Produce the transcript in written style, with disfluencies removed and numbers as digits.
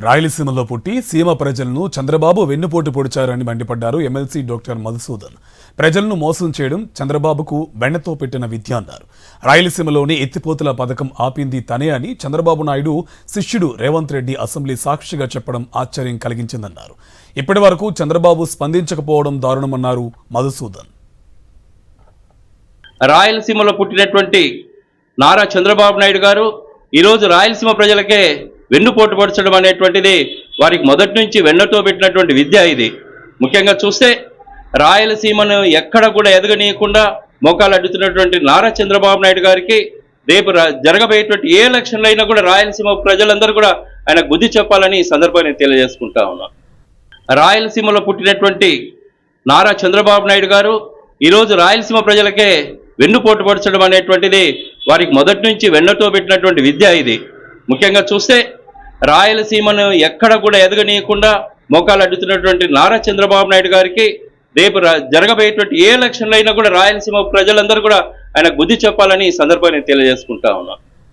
రాయలసీమలో పుట్టి సీమ ప్రజలను చంద్రబాబు వెన్నుపోటు పొడిచారని మండిపడ్డారు ఎమ్మెల్సీ డాక్టర్ మధుసూదన్. ప్రజలను మోసం చేయడం చంద్రబాబుకు వెన్నతో పెట్టిన విద్య అన్నారు. రాయలసీమలోని ఎత్తిపోతుల పథకం ఆపింది తనే అని చంద్రబాబు నాయుడు శిష్యుడు రేవంత్ రెడ్డి అసెంబ్లీ సాక్షిగా చెప్పడం ఆశ్చర్యం కలిగించిందన్నారు. ఇప్పటి వరకు చంద్రబాబు స్పందించకపోవడం దారుణమన్నారు మధుసూదన్. రాయలసీమలో పుట్టినటువంటి నారా చంద్రబాబు నాయుడు గారు ఈరోజు రాయలసీమ ప్రజలకే వెన్నుపోటు పొడచడం అనేటువంటిది వారికి మొదటి నుంచి వెన్నతో పెట్టినటువంటి విద్య. ఇది ముఖ్యంగా చూస్తే రాయలసీమను ఎక్కడ కూడా ఎదగనీయకుండా మోకాలు అడ్డుతున్నటువంటి నారా చంద్రబాబు నాయుడు గారికి రేపు జరగబోయేటువంటి ఏ ఎలక్షన్లు అయినా కూడా రాయలసీమ ప్రజలందరూ కూడా ఆయన బుద్ధి చెప్పాలని ఈ సందర్భాన్ని తెలియజేసుకుంటా ఉన్నాం. రాయలసీమలో పుట్టినటువంటి నారా చంద్రబాబు నాయుడు గారు ఈరోజు రాయలసీమ ప్రజలకే వెన్నుపోటు పొడచడం అనేటువంటిది వారికి మొదటి నుంచి వెన్నతో పెట్టినటువంటి విద్య. ఇది ముఖ్యంగా చూస్తే రాయలసీమను ఎక్కడ కూడా ఎదగనీయకుండా మోకాలు అడ్డుతున్నటువంటి నారా చంద్రబాబు నాయుడు గారికి రేపు జరగబోయేటువంటి ఏ ఎలక్షన్లు అయినా కూడా రాయలసీమ ప్రజలందరూ కూడా ఆయన బుద్ధి చెప్పాలని ఈ సందర్భాన్ని తెలియజేసుకుంటా ఉన్నాం.